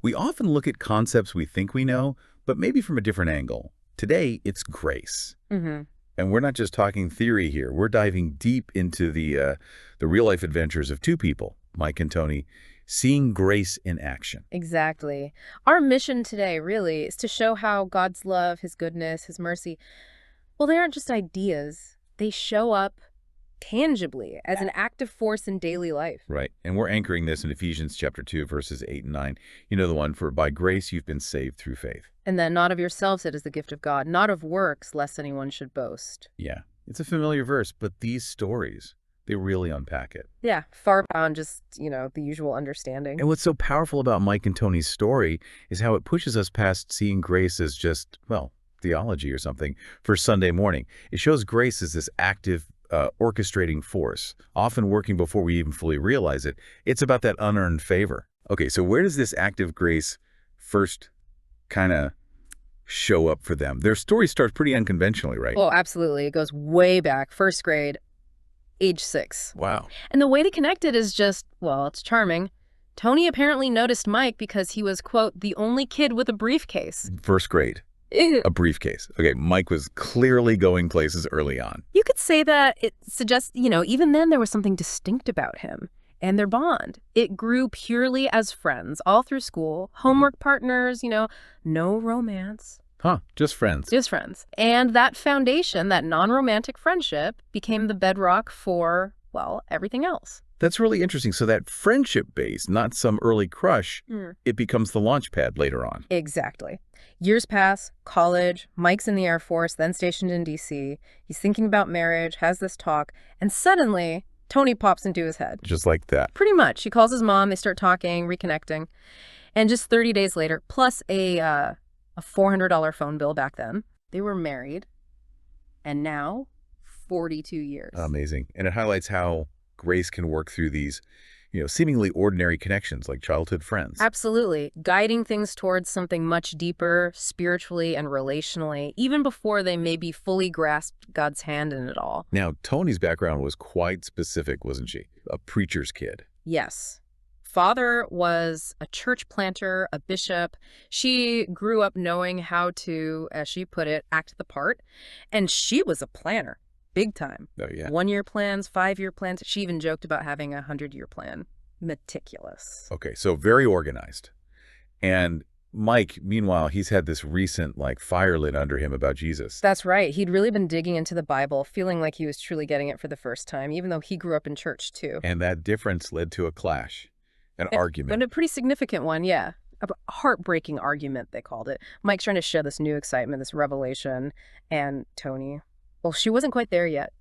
We often look at concepts we think we know, but maybe from a different angle. Today, it's grace. Mm-hmm. And we're not just talking theory here. We're diving deep into the real-life adventures of two people, Mike and Toni, seeing grace in action. Exactly. Our mission today, really, is to show how God's love, his goodness, his mercy, well, they aren't just ideas. They show up tangibly as an active force in daily life. Right. And we're anchoring this in Ephesians chapter 2, verses 8 and 9. You know the one, for by grace you've been saved through faith. And then not of yourselves, it is the gift of God, not of works, lest anyone should boast. Yeah. It's a familiar verse, but these stories, they really unpack it. Yeah, far beyond just, the usual understanding. And what's so powerful about Mike and Toni's story is how it pushes us past seeing grace as just, well, theology or something for Sunday morning. It shows grace as this active, orchestrating force, often working before we even fully realize it. It's about that unearned favor. Okay, so where does this active grace first kind of show up for them? Their story starts pretty unconventionally, right? Oh, absolutely. It goes way back, first grade, age 6. Wow. And the way to connect it is just, well, it's charming. Toni apparently noticed Mike because he was, quote, the only kid with a briefcase. First grade. A briefcase. Okay, Mike was clearly going places early on. You could say that it suggests, even then there was something distinct about him and their bond. It grew purely as friends all through school, homework partners, no romance. Huh, just friends. Just friends. And that foundation, that non-romantic friendship, became the bedrock for, well, everything else. That's really interesting. So that friendship base, not some early crush, it becomes the launch pad later on. Exactly. Years pass, college, Mike's in the Air Force, then stationed in D.C. He's thinking about marriage, has this talk, and suddenly Toni pops into his head. Just like that. Pretty much. He calls his mom, they start talking, reconnecting. And just 30 days later, plus a $400 phone bill back then, they were married. And now, 42 years. Amazing. And it highlights how grace can work through these, seemingly ordinary connections like childhood friends. Absolutely. Guiding things towards something much deeper, spiritually and relationally, even before they maybe fully grasped God's hand in it all. Now, Toni's background was quite specific, wasn't she? A preacher's kid. Yes. Father was a church planter, a bishop. She grew up knowing how to, as she put it, act the part. And she was a planner. Big time. Oh, yeah. 1-year plans, 5-year plans. She even joked about having a 100-year plan. Meticulous. Okay, so very organized. And Mike, meanwhile, he's had this recent, fire lit under him about Jesus. That's right. He'd really been digging into the Bible, feeling like he was truly getting it for the first time, even though he grew up in church, too. And that difference led to a clash, an argument. And a pretty significant one, yeah. A heartbreaking argument, they called it. Mike's trying to show this new excitement, this revelation, and Toni, well, she wasn't quite there yet.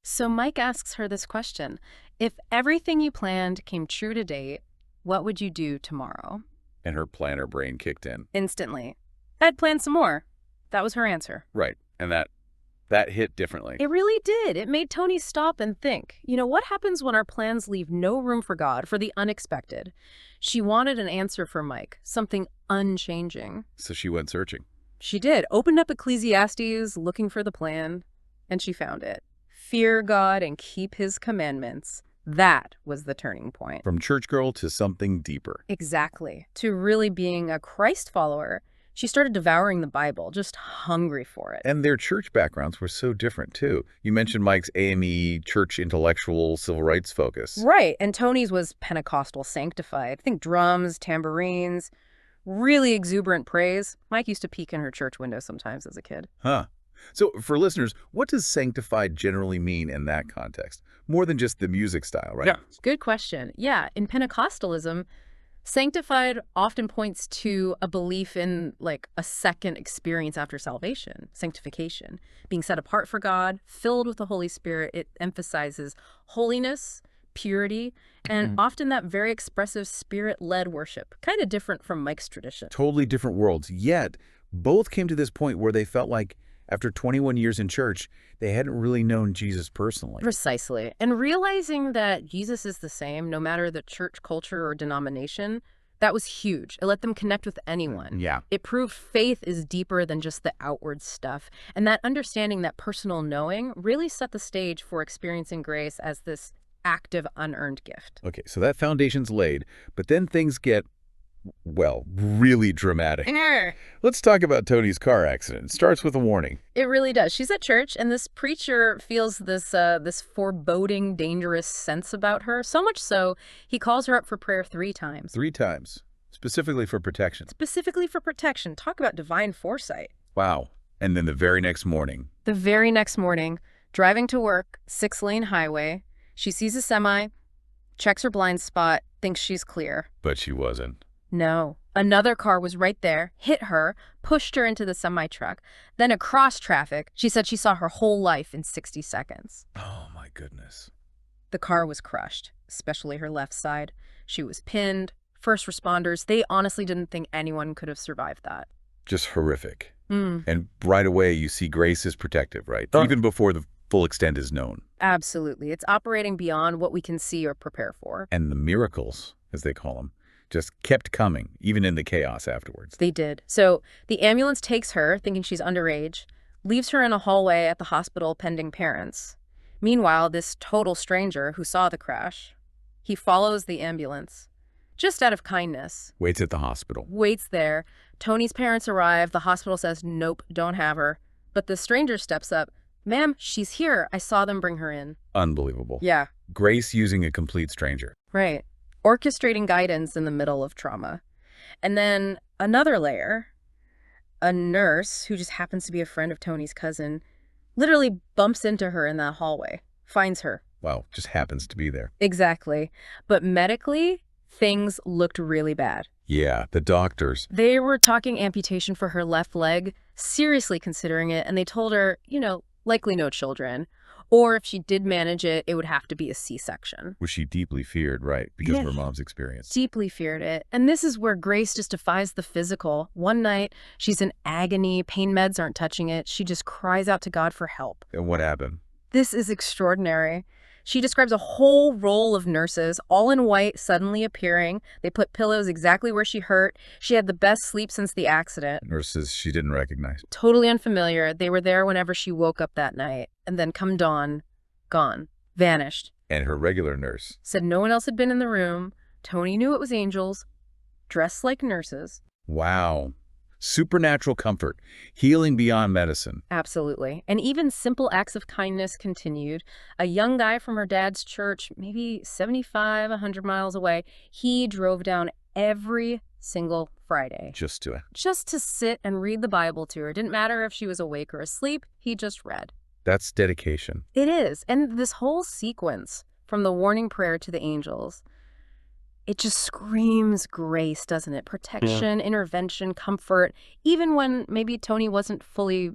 So Mike asks her this question. If everything you planned came true to date, what would you do tomorrow? And her planner brain kicked in. Instantly. I'd plan some more. That was her answer. Right. And that hit differently. It really did. It made Toni stop and think. What happens when our plans leave no room for God, for the unexpected? She wanted an answer for Mike, something unchanging. So she went searching. She did. Opened up Ecclesiastes, looking for the plan. And she found it. Fear God and keep his commandments. That was the turning point. From church girl to something deeper. Exactly. To really being a Christ follower. She started devouring the Bible, just hungry for it. And their church backgrounds were so different, too. You mentioned Mike's AME, church intellectual, civil rights focus. Right. And Toni's was Pentecostal sanctified. Think drums, tambourines, really exuberant praise. Mike used to peek in her church window sometimes as a kid. Huh. So for listeners, what does sanctified generally mean in that context? More than just the music style, right? Yeah. Good question. Yeah. In Pentecostalism, sanctified often points to a belief in a second experience after salvation, sanctification, being set apart for God, filled with the Holy Spirit. It emphasizes holiness, purity, and often that very expressive spirit-led worship, kind of different from Mike's tradition. Totally different worlds. Yet, both came to this point where they felt like after 21 years in church, they hadn't really known Jesus personally. Precisely. And realizing that Jesus is the same, no matter the church culture or denomination, that was huge. It let them connect with anyone. Yeah. It proved faith is deeper than just the outward stuff. And that understanding, that personal knowing, really set the stage for experiencing grace as this active, unearned gift. Okay, so that foundation's laid, but then things get Well, really dramatic. Let's talk about Toni's car accident. It starts with a warning. It really does. She's at church, and this preacher feels this foreboding, dangerous sense about her. So much so, he calls her up for prayer 3 times. 3 times, specifically for protection. Specifically for protection. Talk about divine foresight. Wow. And then the very next morning. The very next morning, driving to work, 6-lane highway, she sees a semi, checks her blind spot, thinks she's clear. But she wasn't. No. Another car was right there, hit her, pushed her into the semi-truck. Then across traffic, she said she saw her whole life in 60 seconds. Oh, my goodness. The car was crushed, especially her left side. She was pinned. First responders, they honestly didn't think anyone could have survived that. Just horrific. And right away, you see Grace is protective, right? Even before the full extent is known. Absolutely. It's operating beyond what we can see or prepare for. And the miracles, as they call them, just kept coming, even in the chaos afterwards. They did. So the ambulance takes her, thinking she's underage, leaves her in a hallway at the hospital pending parents. Meanwhile, this total stranger who saw the crash, he follows the ambulance, just out of kindness. Waits at the hospital. Waits there. Toni's parents arrive. The hospital says, nope, don't have her. But the stranger steps up. Ma'am, she's here. I saw them bring her in. Unbelievable. Yeah. Grace using a complete stranger. Right. Orchestrating guidance in the middle of trauma. And then another layer, a nurse who just happens to be a friend of Toni's cousin, literally bumps into her in that hallway, finds her. Wow, just happens to be there. Exactly. But medically, things looked really bad. Yeah, the doctors. They were talking amputation for her left leg, seriously considering it, and they told her, likely no children. Or if she did manage it, it would have to be a C-section. Which she deeply feared, right? Because of her mom's experience. Deeply feared it. And this is where Grace just defies the physical. One night, she's in agony. Pain meds aren't touching it. She just cries out to God for help. And what happened? This is extraordinary. She describes a whole roll of nurses, all in white, suddenly appearing. They put pillows exactly where she hurt. She had the best sleep since the accident. Nurses she didn't recognize. Totally unfamiliar. They were there whenever she woke up that night. And then come dawn, gone, vanished. And her regular nurse said no one else had been in the room. Toni knew it was angels, dressed like nurses. Wow. Supernatural comfort, healing beyond medicine. Absolutely. And even simple acts of kindness continued. A young guy from her dad's church, maybe 75, 100 miles away, he drove down every single Friday. Just to sit and read the Bible to her. Didn't matter if she was awake or asleep, he just read. That's dedication. It is. And this whole sequence, from the warning prayer to the angels, it just screams grace, doesn't it? Protection, intervention, comfort, even when maybe Toni wasn't fully,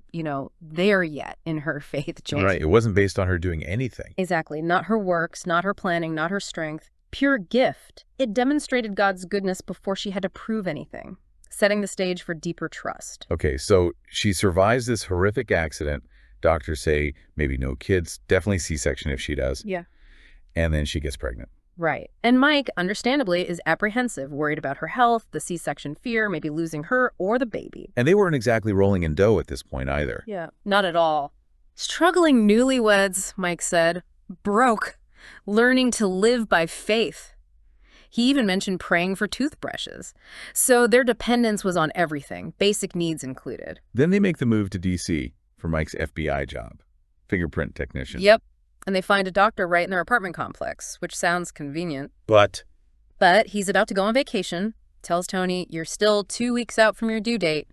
there yet in her faith journey. Right. It wasn't based on her doing anything. Exactly. Not her works, not her planning, not her strength. Pure gift. It demonstrated God's goodness before she had to prove anything, setting the stage for deeper trust. Okay, so she survives this horrific accident. Doctors say maybe no kids, definitely C-section if she does. Yeah. And then she gets pregnant. Right. And Mike, understandably, is apprehensive, worried about her health, the C-section fear, maybe losing her or the baby. And they weren't exactly rolling in dough at this point either. Yeah, not at all. Struggling newlyweds, Mike said, broke, learning to live by faith. He even mentioned praying for toothbrushes. So their dependence was on everything, basic needs included. Then they make the move to D.C. for Mike's FBI job, fingerprint technician. Yep. And they find a doctor right in their apartment complex, which sounds convenient. But he's about to go on vacation, tells Toni, you're still 2 weeks out from your due date.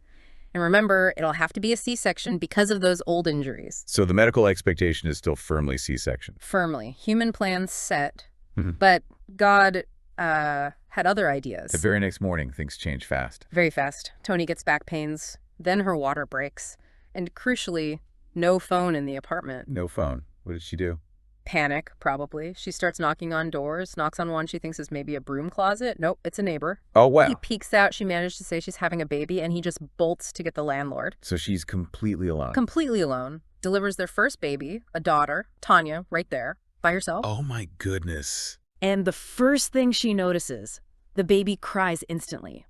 And remember, it'll have to be a C-section because of those old injuries. So the medical expectation is still firmly C-section. Firmly. Human plans set. But God had other ideas. The very next morning, things change fast. Very fast. Toni gets back pains. Then her water breaks. And crucially, no phone in the apartment. No phone. What did she do? Panic, probably. She starts knocking on doors, knocks on one she thinks is maybe a broom closet. Nope, it's a neighbor. Oh, wow. He peeks out. She managed to say she's having a baby, and he just bolts to get the landlord. So she's completely alone. Completely alone. Delivers their first baby, a daughter, Tanya, right there, by herself. Oh, my goodness. And the first thing she notices, the baby cries instantly,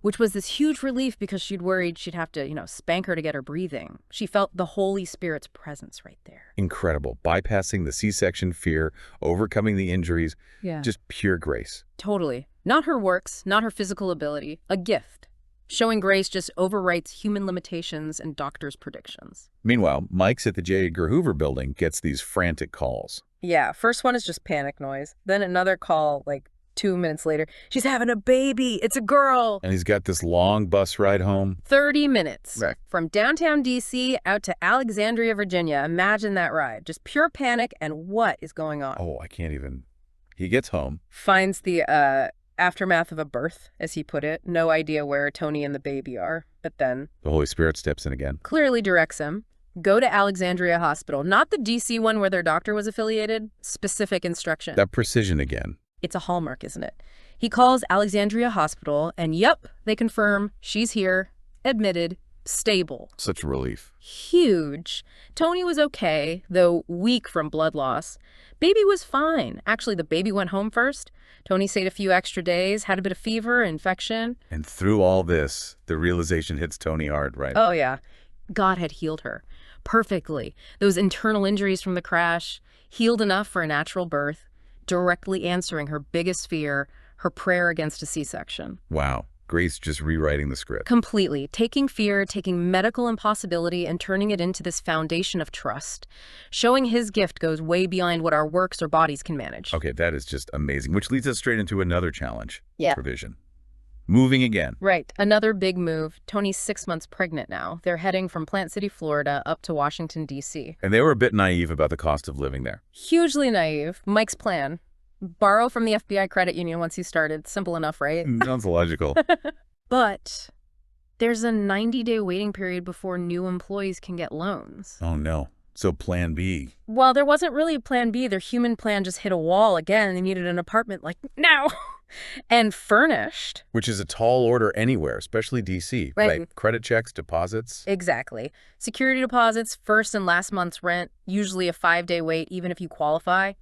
which was this huge relief because she'd worried she'd have to, spank her to get her breathing. She felt the Holy Spirit's presence right there. Incredible. Bypassing the C-section fear, overcoming the injuries. Yeah. Just pure grace. Totally. Not her works, not her physical ability, a gift. Showing Grace just overwrites human limitations and doctors' predictions. Meanwhile, Mike's at the J. Edgar Hoover building gets these frantic calls. Yeah, first one is just panic noise. Then another call, like 2 minutes later, she's having a baby. It's a girl. And he's got this long bus ride home. 30 minutes. Right. From downtown D.C. out to Alexandria, Virginia. Imagine that ride. Just pure panic, and what is going on? Oh, I can't even. He gets home. Finds the aftermath of a birth, as he put it. No idea where Toni and the baby are. But then The Holy Spirit steps in again. clearly directs him. Go to Alexandria Hospital. Not the D.C. one where their doctor was affiliated. Specific instruction. That precision again. It's a hallmark, isn't it? He calls Alexandria Hospital, and yep, they confirm she's here, admitted, stable. Such a relief. Huge. Toni was okay, though weak from blood loss. Baby was fine. Actually, the baby went home first. Toni stayed a few extra days, had a bit of fever, infection. And through all this, the realization hits Toni hard, right? Oh, yeah. God had healed her perfectly. Those internal injuries from the crash, healed enough for a natural birth, directly answering her biggest fear, her prayer against a C-section. Wow. Grace just rewriting the script. Completely. Taking fear, taking medical impossibility, and turning it into this foundation of trust. Showing his gift goes way beyond what our works or bodies can manage. Okay, that is just amazing, which leads us straight into another challenge. Yeah. Provision. Moving again. Right. Another big move. Toni's 6 months pregnant now. They're heading from Plant City, Florida, up to Washington, D.C. And they were a bit naive about the cost of living there. Hugely naive. Mike's plan. Borrow from the FBI credit union once he started. Simple enough, right? Sounds logical. But there's a 90-day waiting period before new employees can get loans. Oh, no. So plan B. Well, there wasn't really a plan B. Their human plan just hit a wall again. They needed an apartment like now. And furnished. Which is a tall order anywhere, especially D.C. Right. Credit checks, deposits. Exactly. Security deposits, first and last month's rent, usually a 5-day wait, even if you qualify.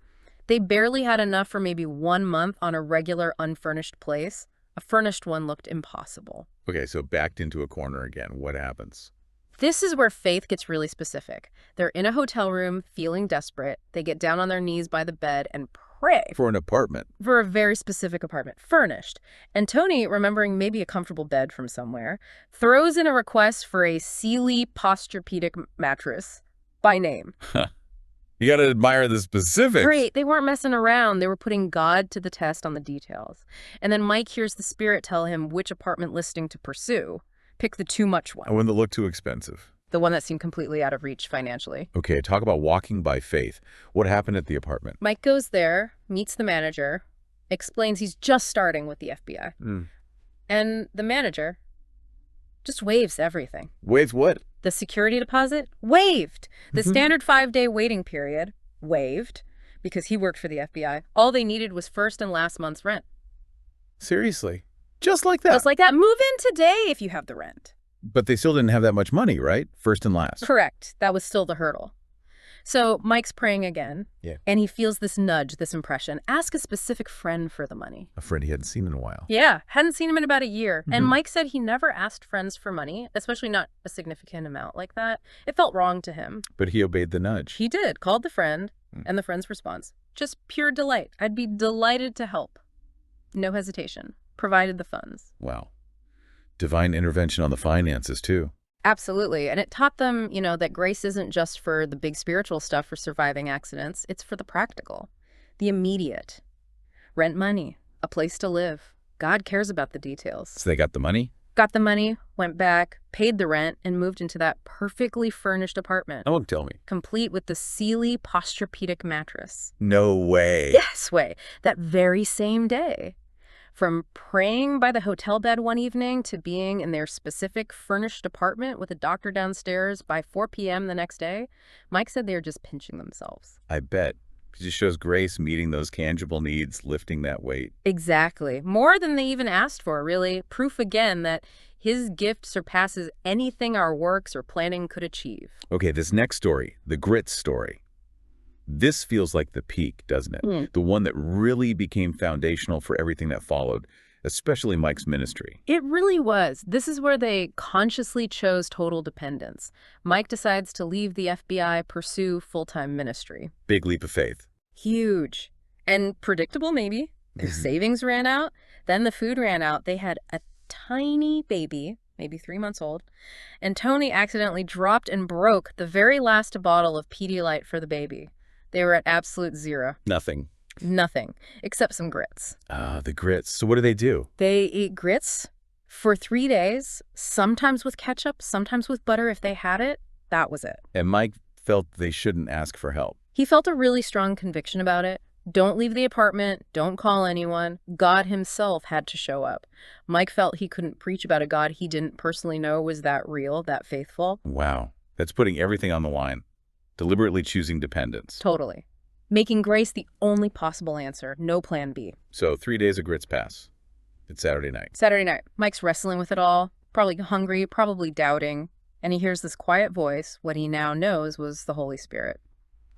They barely had enough for maybe 1 month on a regular unfurnished place. A furnished one looked impossible. Okay, so backed into a corner again. What happens? This is where faith gets really specific. They're in a hotel room, feeling desperate. They get down on their knees by the bed and pray. For an apartment. For a very specific apartment, furnished. And Toni, remembering maybe a comfortable bed from somewhere, throws in a request for a Sealy Posturepedic mattress by name. You got to admire the specifics. Great. They weren't messing around. They were putting God to the test on the details. And then Mike hears the Spirit tell him which apartment listing to pursue. Pick the too much one. One that looked too expensive. The one that seemed completely out of reach financially. Okay, talk about walking by faith. What happened at the apartment? Mike goes there, meets the manager, explains he's just starting with the FBI. And the manager just waives everything. Waives what? The security deposit? Waived. The standard 5-day waiting period? Waived. Because he worked for the FBI. All they needed was first and last month's rent. Seriously? Just like that? Just like that. Move in today if you have the rent. But they still didn't have that much money, right? First and last. Correct. That was still the hurdle. So Mike's praying again. Yeah. And he feels this nudge, this impression. Ask a specific friend for the money. A friend he hadn't seen in a while. Yeah. Hadn't seen him in about a year. And Mike said he never asked friends for money, especially not a significant amount like that. It felt wrong to him. But he obeyed the nudge. He did. Called the friend. And the friend's response. Just pure delight. I'd be delighted to help. No hesitation. Provided the funds. Wow. Divine intervention on the finances, too. Absolutely. And it taught them, that grace isn't just for the big spiritual stuff for surviving accidents. It's for the practical, the immediate. Rent money, a place to live. God cares about the details. So they got the money? Got the money, went back, paid the rent, and moved into that perfectly furnished apartment. Oh, tell me. Complete with the Sealy Posturepedic mattress. No way. Yes, way. That very same day. From praying by the hotel bed one evening to being in their specific furnished apartment with a doctor downstairs by 4 p.m. the next day, Mike said they were just pinching themselves. I bet. It just shows grace meeting those tangible needs, lifting that weight. Exactly. More than they even asked for, really. Proof again that his gift surpasses anything our works or planning could achieve. Okay, this next story, the grit story. This feels like the peak, doesn't it? The one that really became foundational for everything that followed, especially Mike's ministry. It really was. This is where they consciously chose total dependence. Mike decides to leave the FBI, pursue full-time ministry. Big leap of faith. Huge. And predictable, maybe. Their savings ran out. Then the food ran out. They had a tiny baby, maybe 3 months old, and Toni accidentally dropped and broke the very last bottle of Pedialyte for the baby. They were at absolute zero. Nothing. Nothing, except some grits. Ah, the grits. So what do? They ate grits for 3 days, sometimes with ketchup, sometimes with butter if they had it. That was it. And Mike felt they shouldn't ask for help. He felt a really strong conviction about it. Don't leave the apartment. Don't call anyone. God himself had to show up. Mike felt he couldn't preach about a God he didn't personally know was that real, that faithful. Wow. That's putting everything on the line. Deliberately choosing dependence. Totally. Making grace the only possible answer. No plan B. So 3 days of grits pass. It's Saturday night. Saturday night. Mike's wrestling with it all. Probably hungry, probably doubting. And he hears this quiet voice, what he now knows was the Holy Spirit,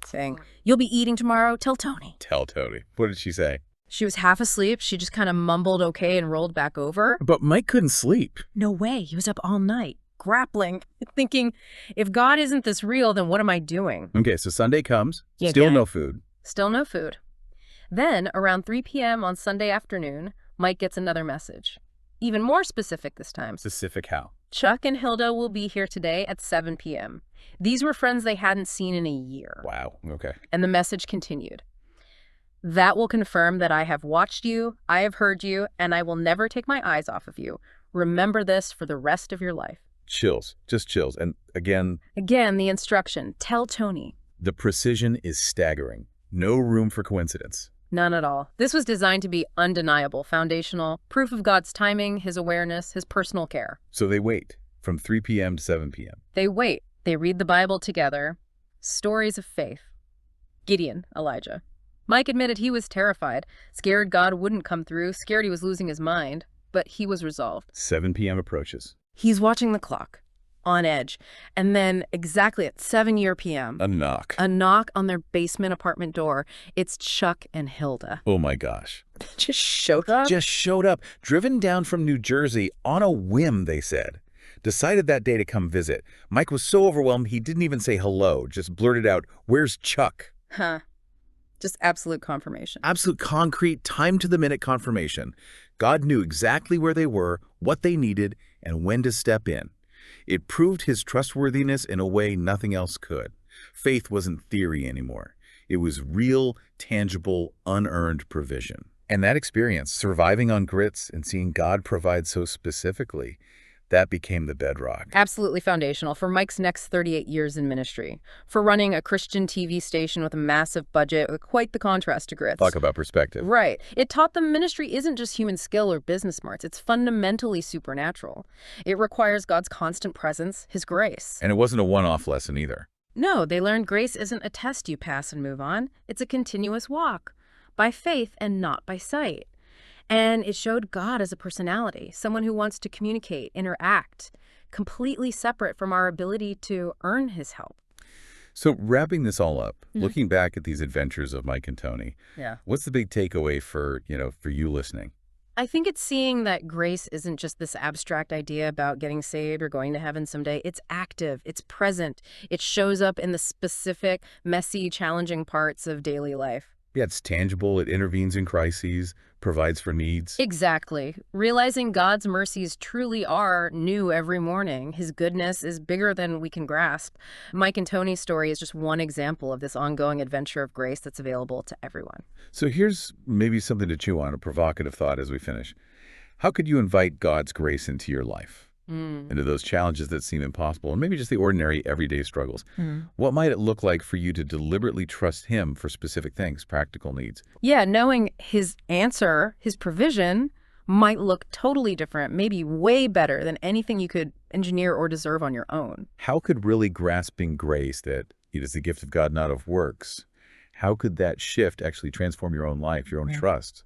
saying, "You'll be eating tomorrow. Tell Toni." Tell Toni. What did she say? She was half asleep. She just kind of mumbled okay and rolled back over. But Mike couldn't sleep. No way. He was up all night, grappling, thinking, if God isn't this real, then what am I doing? Okay, so Sunday comes. Yeah, Still okay. no food. Still no food. Then, around 3 p.m. on Sunday afternoon, Mike gets another message. Even more specific this time. Specific how? Chuck and Hilda will be here today at 7 p.m. These were friends they hadn't seen in a year. Wow. Okay. And the message continued. That will confirm that I have watched you, I have heard you, and I will never take my eyes off of you. Remember this for the rest of your life. Chills. Just chills. And again, the instruction. Tell Toni. the precision is staggering. No room for coincidence. None at all. This was designed to be undeniable, foundational, proof of God's timing, his awareness, his personal care. So they wait from 3 p.m. to 7 p.m. They wait. They read the Bible together. Stories of faith. Gideon, Elijah. Mike admitted he was terrified, scared God wouldn't come through, scared he was losing his mind, but he was resolved. 7 p.m. approaches. He's watching the clock, on edge, and then exactly at 7 p.m. A knock. A knock on their basement apartment door. It's Chuck and Hilda. Oh my gosh. Just showed up? Just showed up, driven down from New Jersey on a whim, they said. Decided that day to come visit. Mike was so overwhelmed he didn't even say hello, just blurted out, "Where's Chuck?" Huh. Just absolute confirmation. Absolute concrete, time-to-the-minute confirmation. God knew exactly where they were, what they needed, and when to step in. It proved his trustworthiness in a way nothing else could. Faith wasn't theory anymore. It was real, tangible, unearned provision. And that experience, surviving on grits and seeing God provide so specifically, that became the bedrock. Absolutely foundational for Mike's next 38 years in ministry, for running a Christian TV station with a massive budget with quite the contrast to grits. Talk about perspective. Right. It taught them ministry isn't just human skill or business smarts. It's fundamentally supernatural. It requires God's constant presence, his grace. And it wasn't a one-off lesson either. No, they learned grace isn't a test you pass and move on. It's a continuous walk, by faith and not by sight. And it showed God as a personality, someone who wants to communicate, interact, completely separate from our ability to earn his help. So wrapping this all up, looking back at these adventures of Mike and Toni, what's the big takeaway for you listening? I think it's seeing that grace isn't just this abstract idea about getting saved or going to heaven someday. It's active, it's present, it shows up in the specific, messy, challenging parts of daily life. Yeah, it's tangible, it intervenes in crises, provides for needs. Exactly. Realizing God's mercies truly are new every morning. His goodness is bigger than we can grasp. Mike and Toni's story is just one example of this ongoing adventure of grace that's available to everyone. So here's maybe something to chew on, a provocative thought as we finish. How could you invite God's grace into your life? Into those challenges that seem impossible, and maybe just the ordinary everyday struggles. What might it look like for you to deliberately trust him for specific things, practical needs? Yeah, knowing his answer, his provision, might look totally different, maybe way better than anything you could engineer or deserve on your own. How could really grasping grace that it is the gift of God, not of works, how could that shift actually transform your own life, your own trust?